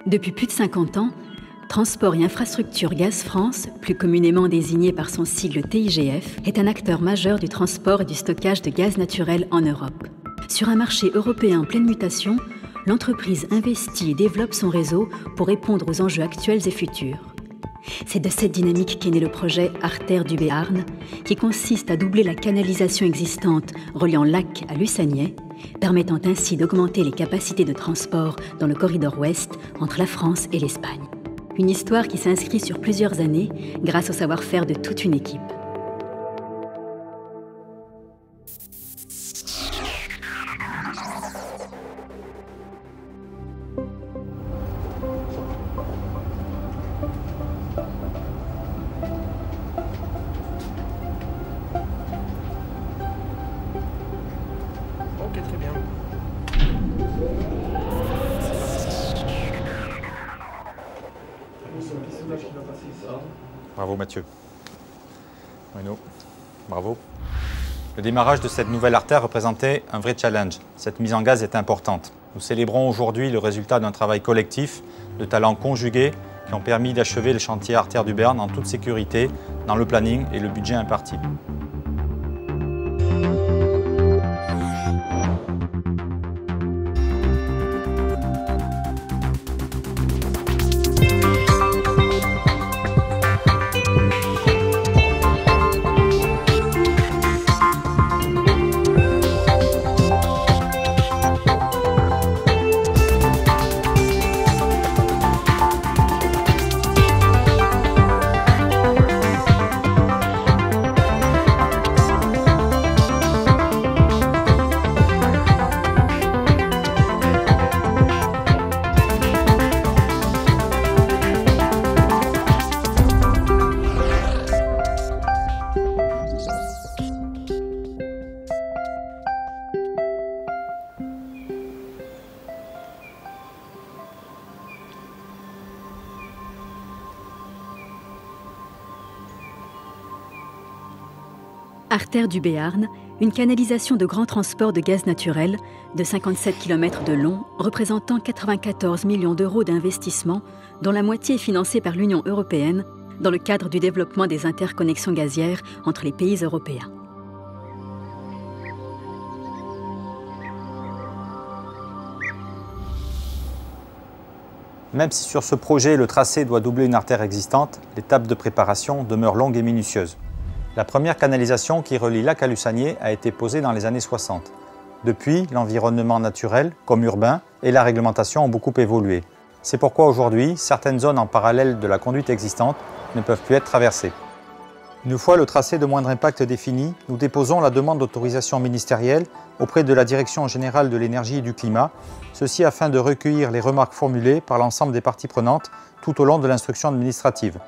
Depuis plus de 50 ans, Transport et Infrastructure Gaz France, plus communément désigné par son sigle TIGF, est un acteur majeur du transport et du stockage de gaz naturel en Europe. Sur un marché européen en pleine mutation, l'entreprise investit et développe son réseau pour répondre aux enjeux actuels et futurs. C'est de cette dynamique qu'est né le projet Artère du Béarn, qui consiste à doubler la canalisation existante reliant Lac à Lussagney, permettant ainsi d'augmenter les capacités de transport dans le corridor ouest entre la France et l'Espagne. Une histoire qui s'inscrit sur plusieurs années grâce au savoir-faire de toute une équipe. Ok, très bien. Bravo Mathieu. Bruno, bravo. Le démarrage de cette nouvelle artère représentait un vrai challenge. Cette mise en gaz est importante. Nous célébrons aujourd'hui le résultat d'un travail collectif, de talents conjugués qui ont permis d'achever le chantier Artère du Béarn en toute sécurité, dans le planning et le budget imparti. Artère du Béarn, une canalisation de grand transport de gaz naturel de 57 km de long, représentant 94 millions d'euros d'investissement, dont la moitié est financée par l'Union européenne dans le cadre du développement des interconnexions gazières entre les pays européens. Même si sur ce projet, le tracé doit doubler une artère existante, l'étape de préparation demeure longue et minutieuse. La première canalisation qui relie Lac à Lussagney a été posée dans les années 60. Depuis, l'environnement naturel, comme urbain, et la réglementation ont beaucoup évolué. C'est pourquoi aujourd'hui, certaines zones en parallèle de la conduite existante ne peuvent plus être traversées. Une fois le tracé de moindre impact défini, nous déposons la demande d'autorisation ministérielle auprès de la Direction générale de l'énergie et du climat, ceci afin de recueillir les remarques formulées par l'ensemble des parties prenantes tout au long de l'instruction administrative.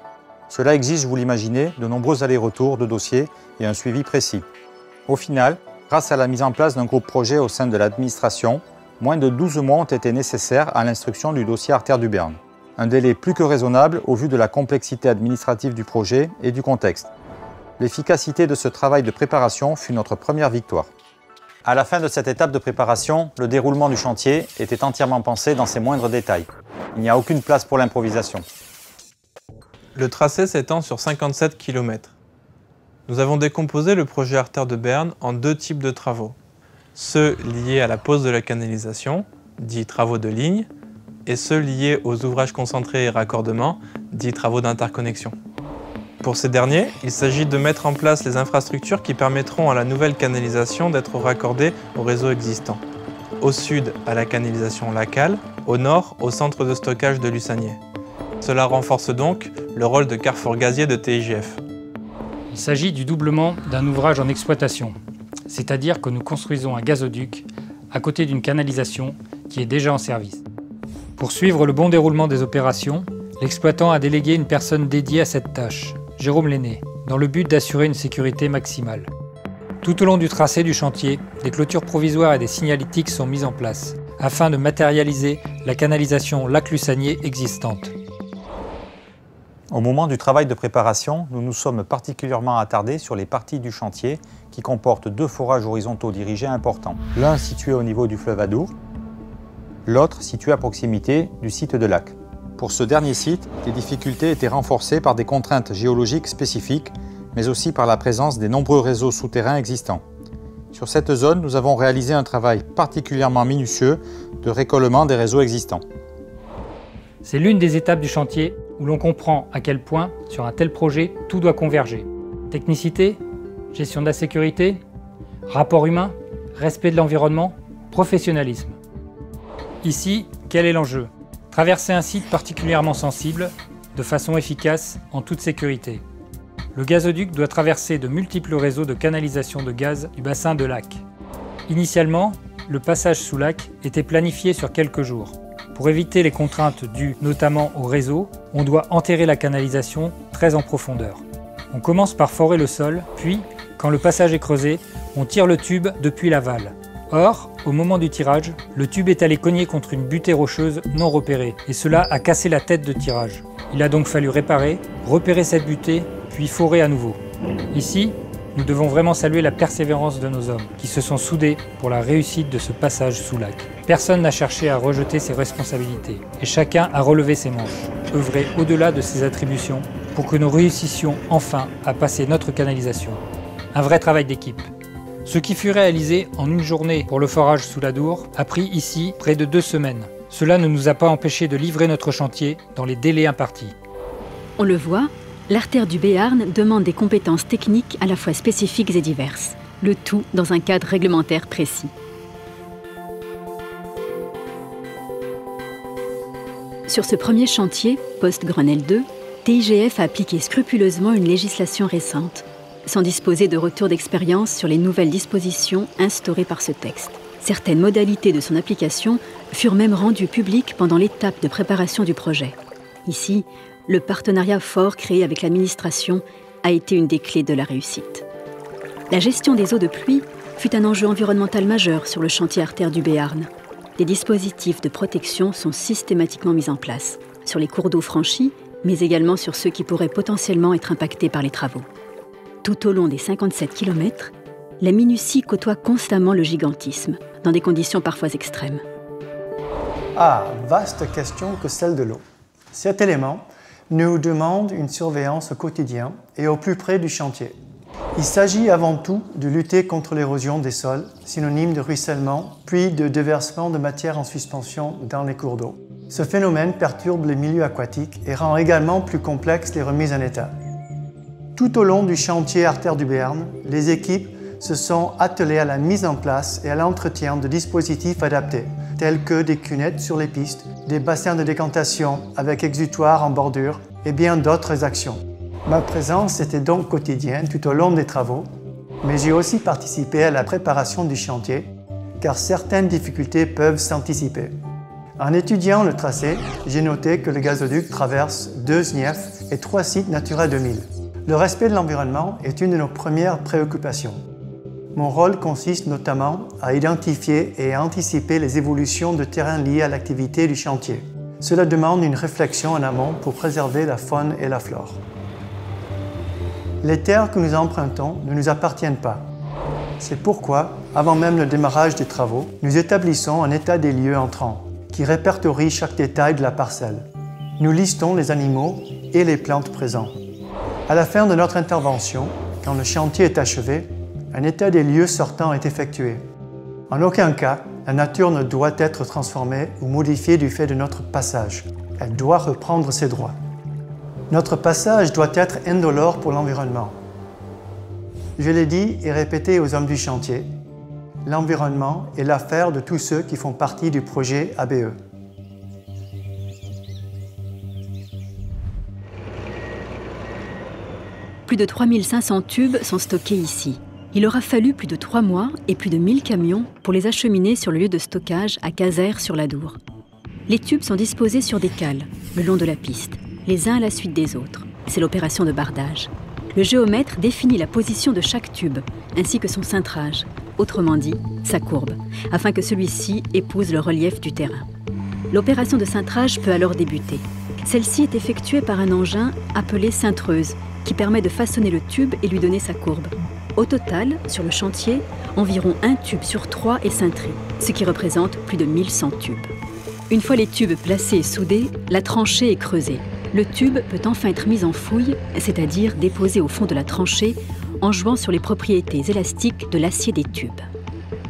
Cela exige, vous l'imaginez, de nombreux allers-retours de dossiers et un suivi précis. Au final, grâce à la mise en place d'un groupe projet au sein de l'administration, moins de 12 mois ont été nécessaires à l'instruction du dossier Artère du Béarn. Un délai plus que raisonnable au vu de la complexité administrative du projet et du contexte. L'efficacité de ce travail de préparation fut notre première victoire. À la fin de cette étape de préparation, le déroulement du chantier était entièrement pensé dans ses moindres détails. Il n'y a aucune place pour l'improvisation. Le tracé s'étend sur 57 km. Nous avons décomposé le projet Artère de Béarn en deux types de travaux. Ceux liés à la pose de la canalisation, dits travaux de ligne, et ceux liés aux ouvrages concentrés et raccordements, dits travaux d'interconnexion. Pour ces derniers, il s'agit de mettre en place les infrastructures qui permettront à la nouvelle canalisation d'être raccordée au réseau existant. Au sud, à la canalisation lacale, au nord, au centre de stockage de Lussagney. Cela renforce donc le rôle de carrefour gazier de TIGF. Il s'agit du doublement d'un ouvrage en exploitation, c'est-à-dire que nous construisons un gazoduc à côté d'une canalisation qui est déjà en service. Pour suivre le bon déroulement des opérations, l'exploitant a délégué une personne dédiée à cette tâche, Jérôme Lenné, dans le but d'assurer une sécurité maximale. Tout au long du tracé du chantier, des clôtures provisoires et des signalétiques sont mises en place, afin de matérialiser la canalisation Lac-Lussagney existante. Au moment du travail de préparation, nous nous sommes particulièrement attardés sur les parties du chantier qui comportent deux forages horizontaux dirigés importants. L'un situé au niveau du fleuve Adour, l'autre situé à proximité du site de Lac. Pour ce dernier site, les difficultés étaient renforcées par des contraintes géologiques spécifiques, mais aussi par la présence des nombreux réseaux souterrains existants. Sur cette zone, nous avons réalisé un travail particulièrement minutieux de récollement des réseaux existants. C'est l'une des étapes du chantier où l'on comprend à quel point, sur un tel projet, tout doit converger. Technicité, gestion de la sécurité, rapport humain, respect de l'environnement, professionnalisme. Ici, quel est l'enjeu? Traverser un site particulièrement sensible, de façon efficace, en toute sécurité. Le gazoduc doit traverser de multiples réseaux de canalisation de gaz du bassin de Lac. Initialement, le passage sous Lac était planifié sur quelques jours. Pour éviter les contraintes dues notamment au réseau, on doit enterrer la canalisation très en profondeur. On commence par forer le sol, puis, quand le passage est creusé, on tire le tube depuis l'aval. Or, au moment du tirage, le tube est allé cogner contre une butée rocheuse non repérée, et cela a cassé la tête de tirage. Il a donc fallu réparer, repérer cette butée, puis forer à nouveau. Ici, nous devons vraiment saluer la persévérance de nos hommes, qui se sont soudés pour la réussite de ce passage sous Lac. Personne n'a cherché à rejeter ses responsabilités, et chacun a relevé ses manches, œuvré au-delà de ses attributions, pour que nous réussissions enfin à passer notre canalisation. Un vrai travail d'équipe. Ce qui fut réalisé en une journée pour le forage sous l'Adour a pris ici près de 2 semaines. Cela ne nous a pas empêché de livrer notre chantier dans les délais impartis. On le voit, l'artère du Béarn demande des compétences techniques à la fois spécifiques et diverses, le tout dans un cadre réglementaire précis. Sur ce premier chantier, post-Grenelle 2, TIGF a appliqué scrupuleusement une législation récente, sans disposer de retour d'expérience sur les nouvelles dispositions instaurées par ce texte. Certaines modalités de son application furent même rendues publiques pendant l'étape de préparation du projet. Ici, le partenariat fort créé avec l'administration a été une des clés de la réussite. La gestion des eaux de pluie fut un enjeu environnemental majeur sur le chantier artère du Béarn. Des dispositifs de protection sont systématiquement mis en place, sur les cours d'eau franchis, mais également sur ceux qui pourraient potentiellement être impactés par les travaux. Tout au long des 57 km, la minutie côtoie constamment le gigantisme, dans des conditions parfois extrêmes. Ah, vaste question que celle de l'eau. Cet élément nous demande une surveillance au quotidien et au plus près du chantier. Il s'agit avant tout de lutter contre l'érosion des sols, synonyme de ruissellement, puis de déversement de matière en suspension dans les cours d'eau. Ce phénomène perturbe les milieux aquatiques et rend également plus complexes les remises en état. Tout au long du chantier artère du Béarn, les équipes se sont attelées à la mise en place et à l'entretien de dispositifs adaptés, tels que des cunettes sur les pistes, des bassins de décantation avec exutoire en bordure et bien d'autres actions. Ma présence était donc quotidienne tout au long des travaux, mais j'ai aussi participé à la préparation du chantier, car certaines difficultés peuvent s'anticiper. En étudiant le tracé, j'ai noté que le gazoduc traverse 2 SNIEF et 3 sites Natura 2000. Le respect de l'environnement est une de nos premières préoccupations. Mon rôle consiste notamment à identifier et à anticiper les évolutions de terrain liées à l'activité du chantier. Cela demande une réflexion en amont pour préserver la faune et la flore. Les terres que nous empruntons ne nous appartiennent pas. C'est pourquoi, avant même le démarrage des travaux, nous établissons un état des lieux entrant, qui répertorie chaque détail de la parcelle. Nous listons les animaux et les plantes présents. À la fin de notre intervention, quand le chantier est achevé, un état des lieux sortant est effectué. En aucun cas, la nature ne doit être transformée ou modifiée du fait de notre passage. Elle doit reprendre ses droits. Notre passage doit être indolore pour l'environnement. Je l'ai dit et répété aux hommes du chantier, l'environnement est l'affaire de tous ceux qui font partie du projet ABE. Plus de 3500 tubes sont stockés ici. Il aura fallu plus de 3 mois et plus de 1000 camions pour les acheminer sur le lieu de stockage à Cazaires-sur-l'Adour. Les tubes sont disposés sur des cales, le long de la piste, les uns à la suite des autres. C'est l'opération de bardage. Le géomètre définit la position de chaque tube, ainsi que son cintrage, autrement dit, sa courbe, afin que celui-ci épouse le relief du terrain. L'opération de cintrage peut alors débuter. Celle-ci est effectuée par un engin appelé cintreuse, qui permet de façonner le tube et lui donner sa courbe. Au total, sur le chantier, environ 1 tube sur 3 est cintré, ce qui représente plus de 1100 tubes. Une fois les tubes placés et soudés, la tranchée est creusée. Le tube peut enfin être mis en fouille, c'est-à-dire déposé au fond de la tranchée en jouant sur les propriétés élastiques de l'acier des tubes.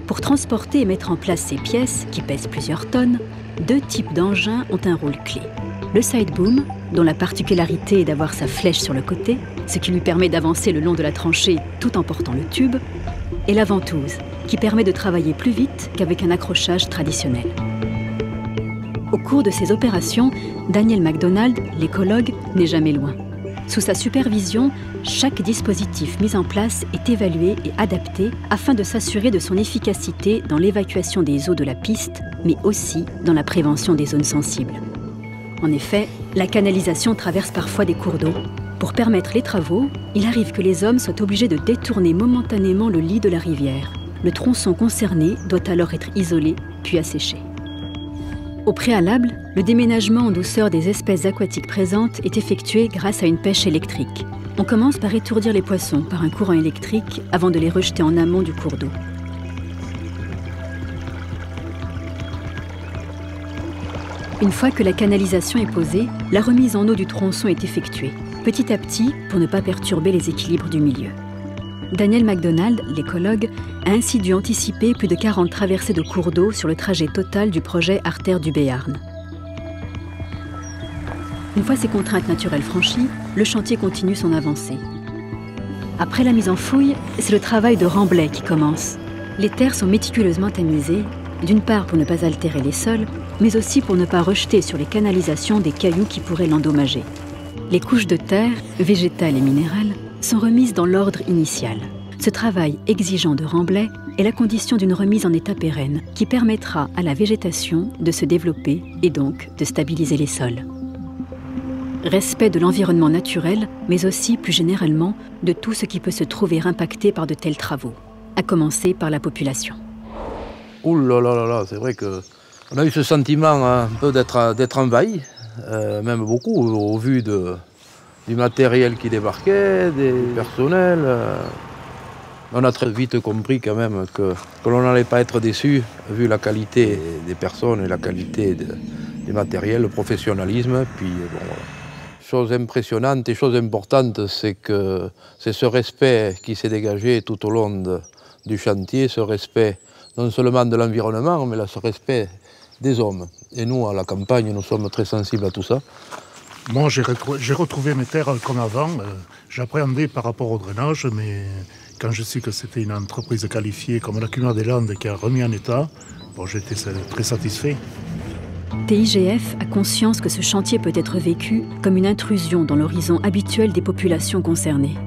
Pour transporter et mettre en place ces pièces, qui pèsent plusieurs tonnes, 2 types d'engins ont un rôle clé. Le side boom, dont la particularité est d'avoir sa flèche sur le côté, ce qui lui permet d'avancer le long de la tranchée tout en portant le tube, et la ventouse, qui permet de travailler plus vite qu'avec un accrochage traditionnel. Au cours de ces opérations, Daniel MacDonald, l'écologue, n'est jamais loin. Sous sa supervision, chaque dispositif mis en place est évalué et adapté afin de s'assurer de son efficacité dans l'évacuation des eaux de la piste, mais aussi dans la prévention des zones sensibles. En effet, la canalisation traverse parfois des cours d'eau. Pour permettre les travaux, il arrive que les hommes soient obligés de détourner momentanément le lit de la rivière. Le tronçon concerné doit alors être isolé, puis asséché. Au préalable, le déménagement en douceur des espèces aquatiques présentes est effectué grâce à une pêche électrique. On commence par étourdir les poissons par un courant électrique avant de les rejeter en amont du cours d'eau. Une fois que la canalisation est posée, la remise en eau du tronçon est effectuée, petit à petit pour ne pas perturber les équilibres du milieu. Daniel MacDonald, l'écologue, a ainsi dû anticiper plus de 40 traversées de cours d'eau sur le trajet total du projet Artère du Béarn. Une fois ces contraintes naturelles franchies, le chantier continue son avancée. Après la mise en fouille, c'est le travail de remblai qui commence. Les terres sont méticuleusement tamisées, d'une part pour ne pas altérer les sols, mais aussi pour ne pas rejeter sur les canalisations des cailloux qui pourraient l'endommager. Les couches de terre, végétales et minérales, sont remises dans l'ordre initial. Ce travail exigeant de remblai est la condition d'une remise en état pérenne qui permettra à la végétation de se développer et donc de stabiliser les sols. Respect de l'environnement naturel, mais aussi, plus généralement, de tout ce qui peut se trouver impacté par de tels travaux, à commencer par la population. Ouh là là là là, c'est vrai qu'on a eu ce sentiment un peu d'être envahi, même beaucoup, au vu du matériel qui débarquait, des personnels. On a très vite compris quand même que l'on n'allait pas être déçu, vu la qualité des personnes et la qualité des matériels, le professionnalisme. Puis bon, voilà. Chose impressionnante et chose importante, c'est ce respect qui s'est dégagé tout au long du chantier, ce respect non seulement de l'environnement, mais ce respect des hommes. Et nous, à la campagne, nous sommes très sensibles à tout ça. Moi, j'ai retrouvé mes terres comme avant. J'appréhendais par rapport au drainage, mais quand je sais que c'était une entreprise qualifiée comme la Cumar des Landes qui a remis en état, bon, j'étais très satisfait. TIGF a conscience que ce chantier peut être vécu comme une intrusion dans l'horizon habituel des populations concernées.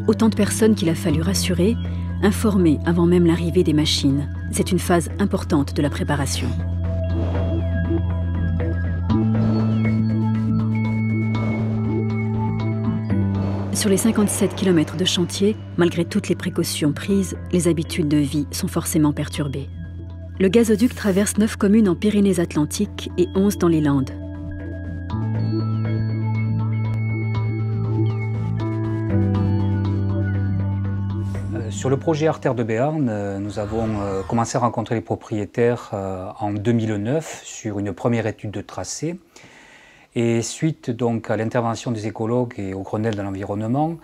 Autant de personnes qu'il a fallu rassurer, informer avant même l'arrivée des machines. C'est une phase importante de la préparation. Sur les 57 km de chantier, malgré toutes les précautions prises, les habitudes de vie sont forcément perturbées. Le gazoduc traverse 9 communes en Pyrénées-Atlantiques et 11 dans les Landes. Sur le projet Artère de Béarn, nous avons commencé à rencontrer les propriétaires en 2009 sur une première étude de tracé. Et suite donc à l'intervention des écologues et au Grenelle de l'environnement,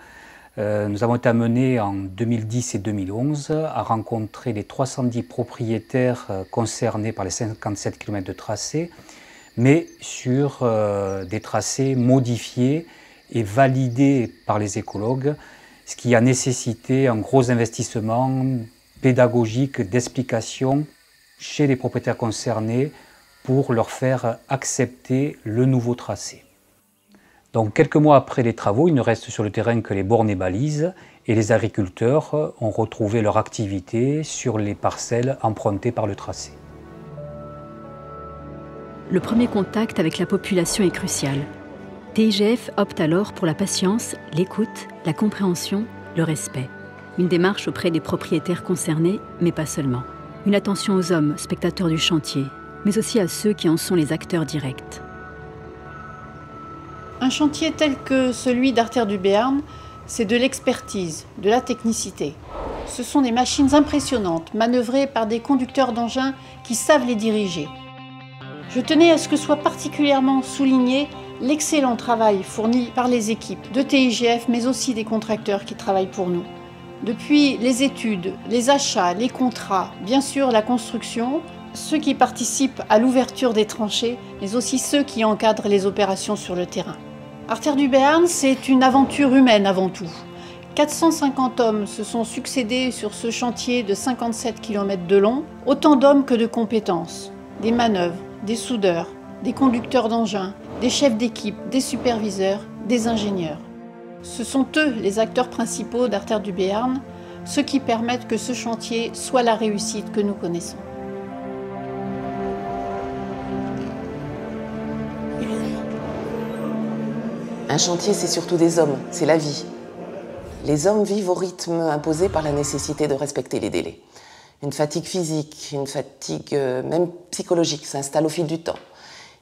nous avons été amenés en 2010 et 2011 à rencontrer les 310 propriétaires concernés par les 57 km de tracé, mais sur des tracés modifiés et validés par les écologues, ce qui a nécessité un gros investissement pédagogique d'explication chez les propriétaires concernés pour leur faire accepter le nouveau tracé. Donc quelques mois après les travaux, il ne reste sur le terrain que les bornes et balises et les agriculteurs ont retrouvé leur activité sur les parcelles empruntées par le tracé. Le premier contact avec la population est crucial. TIGF opte alors pour la patience, l'écoute, la compréhension, le respect. Une démarche auprès des propriétaires concernés, mais pas seulement. Une attention aux hommes, spectateurs du chantier, mais aussi à ceux qui en sont les acteurs directs. Un chantier tel que celui d'Artère du Béarn, c'est de l'expertise, de la technicité. Ce sont des machines impressionnantes, manœuvrées par des conducteurs d'engins qui savent les diriger. Je tenais à ce que soit particulièrement souligné l'excellent travail fourni par les équipes de TIGF, mais aussi des contracteurs qui travaillent pour nous. Depuis les études, les achats, les contrats, bien sûr la construction, ceux qui participent à l'ouverture des tranchées, mais aussi ceux qui encadrent les opérations sur le terrain. Artère du Béarn, c'est une aventure humaine avant tout. 450 hommes se sont succédés sur ce chantier de 57 km de long, autant d'hommes que de compétences, des manœuvres, des soudeurs, des conducteurs d'engins, des chefs d'équipe, des superviseurs, des ingénieurs. Ce sont eux les acteurs principaux d'Artère du Béarn, ceux qui permettent que ce chantier soit la réussite que nous connaissons. Un chantier, c'est surtout des hommes, c'est la vie. Les hommes vivent au rythme imposé par la nécessité de respecter les délais. Une fatigue physique, une fatigue même psychologique s'installe au fil du temps.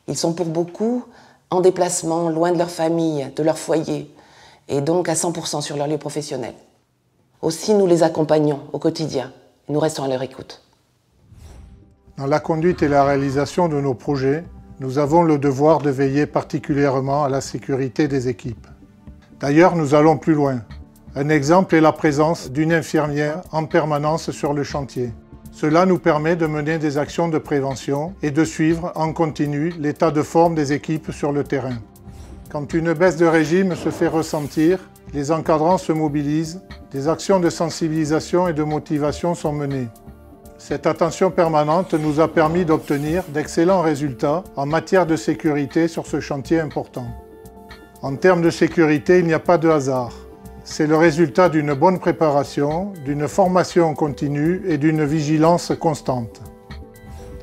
Ils sont pour beaucoup en déplacement, loin de leur famille, de leur foyer, et donc à 100% sur leur lieu professionnel. Aussi, nous les accompagnons au quotidien. Nous restons à leur écoute. Dans la conduite et la réalisation de nos projets, nous avons le devoir de veiller particulièrement à la sécurité des équipes. D'ailleurs, nous allons plus loin. Un exemple est la présence d'une infirmière en permanence sur le chantier. Cela nous permet de mener des actions de prévention et de suivre en continu l'état de forme des équipes sur le terrain. Quand une baisse de régime se fait ressentir, les encadrants se mobilisent, des actions de sensibilisation et de motivation sont menées. Cette attention permanente nous a permis d'obtenir d'excellents résultats en matière de sécurité sur ce chantier important. En termes de sécurité, il n'y a pas de hasard. C'est le résultat d'une bonne préparation, d'une formation continue et d'une vigilance constante.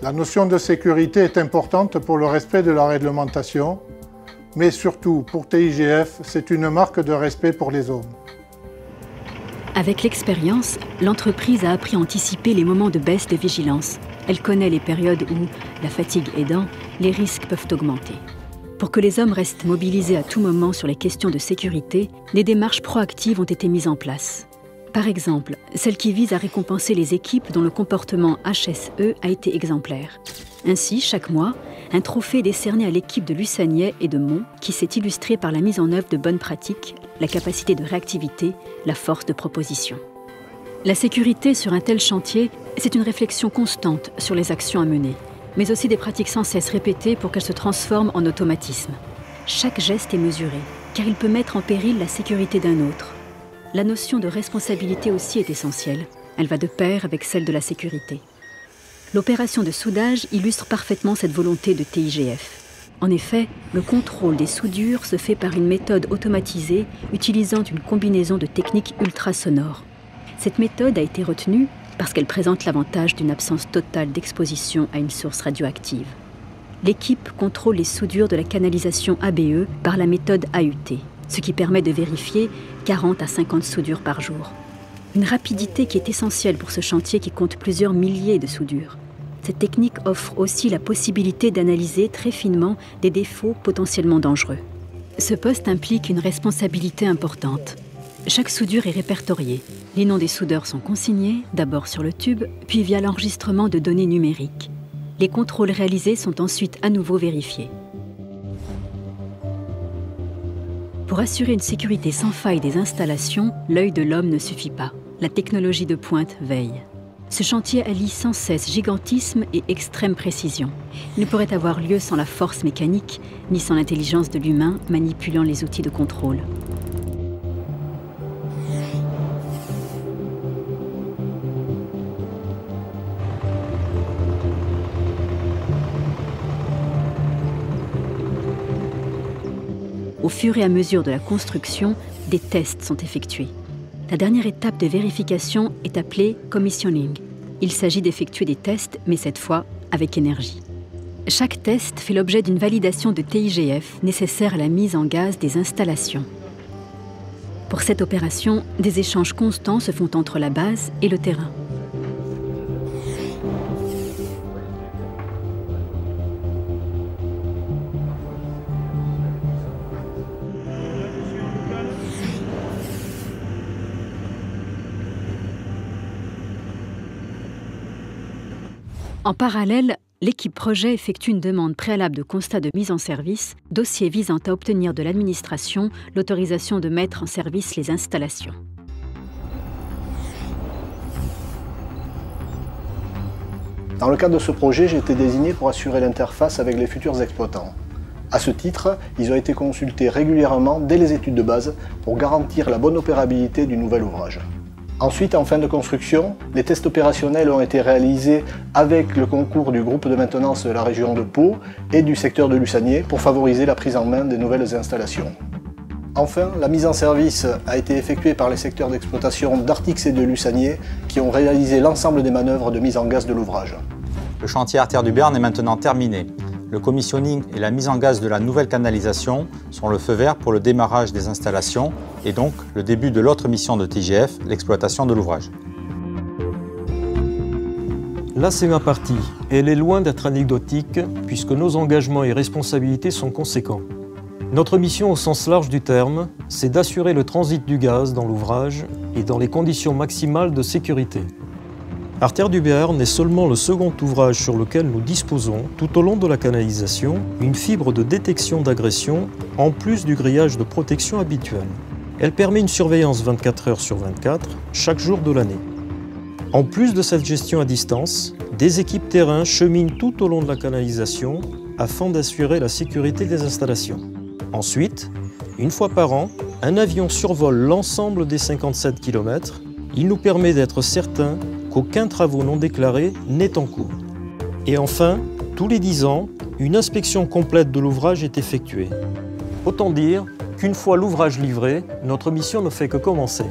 La notion de sécurité est importante pour le respect de la réglementation, mais surtout pour TIGF, c'est une marque de respect pour les hommes. Avec l'expérience, l'entreprise a appris à anticiper les moments de baisse de vigilance. Elle connaît les périodes où, la fatigue aidant, les risques peuvent augmenter. Pour que les hommes restent mobilisés à tout moment sur les questions de sécurité, des démarches proactives ont été mises en place. Par exemple, celle qui vise à récompenser les équipes dont le comportement HSE a été exemplaire. Ainsi, chaque mois, un trophée est décerné à l'équipe de Lussagnais et de Mont qui s'est illustrée par la mise en œuvre de bonnes pratiques, la capacité de réactivité, la force de proposition. La sécurité sur un tel chantier, c'est une réflexion constante sur les actions à mener, mais aussi des pratiques sans cesse répétées pour qu'elles se transforment en automatisme. Chaque geste est mesuré, car il peut mettre en péril la sécurité d'un autre. La notion de responsabilité aussi est essentielle. Elle va de pair avec celle de la sécurité. L'opération de soudage illustre parfaitement cette volonté de TIGF. En effet, le contrôle des soudures se fait par une méthode automatisée utilisant une combinaison de techniques ultrasonores. Cette méthode a été retenue parce qu'elle présente l'avantage d'une absence totale d'exposition à une source radioactive. L'équipe contrôle les soudures de la canalisation ABE par la méthode AUT, ce qui permet de vérifier 40 à 50 soudures par jour. Une rapidité qui est essentielle pour ce chantier qui compte plusieurs milliers de soudures. Cette technique offre aussi la possibilité d'analyser très finement des défauts potentiellement dangereux. Ce poste implique une responsabilité importante. Chaque soudure est répertoriée. Les noms des soudeurs sont consignés, d'abord sur le tube, puis via l'enregistrement de données numériques. Les contrôles réalisés sont ensuite à nouveau vérifiés. Pour assurer une sécurité sans faille des installations, l'œil de l'homme ne suffit pas. La technologie de pointe veille. Ce chantier allie sans cesse gigantisme et extrême précision. Il ne pourrait avoir lieu sans la force mécanique, ni sans l'intelligence de l'humain manipulant les outils de contrôle. Au fur et à mesure de la construction, des tests sont effectués. La dernière étape de vérification est appelée commissioning. Il s'agit d'effectuer des tests, mais cette fois avec énergie. Chaque test fait l'objet d'une validation de TIGF nécessaire à la mise en gaz des installations. Pour cette opération, des échanges constants se font entre la base et le terrain. En parallèle, l'équipe projet effectue une demande préalable de constat de mise en service, dossier visant à obtenir de l'administration l'autorisation de mettre en service les installations. Dans le cadre de ce projet, j'ai été désigné pour assurer l'interface avec les futurs exploitants. À ce titre, ils ont été consultés régulièrement dès les études de base pour garantir la bonne opérabilité du nouvel ouvrage. Ensuite, en fin de construction, les tests opérationnels ont été réalisés avec le concours du groupe de maintenance de la région de Pau et du secteur de Lussagné pour favoriser la prise en main des nouvelles installations. Enfin, la mise en service a été effectuée par les secteurs d'exploitation d'Artix et de Lussagné qui ont réalisé l'ensemble des manœuvres de mise en gaz de l'ouvrage. Le chantier artère du Béarn est maintenant terminé. Le commissioning et la mise en gaz de la nouvelle canalisation sont le feu vert pour le démarrage des installations et donc le début de l'autre mission de TGF, l'exploitation de l'ouvrage. Là, c'est ma partie. Elle est loin d'être anecdotique puisque nos engagements et responsabilités sont conséquents. Notre mission au sens large du terme, c'est d'assurer le transit du gaz dans l'ouvrage et dans les conditions maximales de sécurité. Artère du Béarn est seulement le second ouvrage sur lequel nous disposons, tout au long de la canalisation, une fibre de détection d'agression en plus du grillage de protection habituel. Elle permet une surveillance 24 heures sur 24, chaque jour de l'année. En plus de cette gestion à distance, des équipes terrain cheminent tout au long de la canalisation afin d'assurer la sécurité des installations. Ensuite, une fois par an, un avion survole l'ensemble des 57 km. Il nous permet d'être certains qu'aucun travaux non déclarés n'est en cours. Et enfin, tous les 10 ans, une inspection complète de l'ouvrage est effectuée. Autant dire qu'une fois l'ouvrage livré, notre mission ne fait que commencer.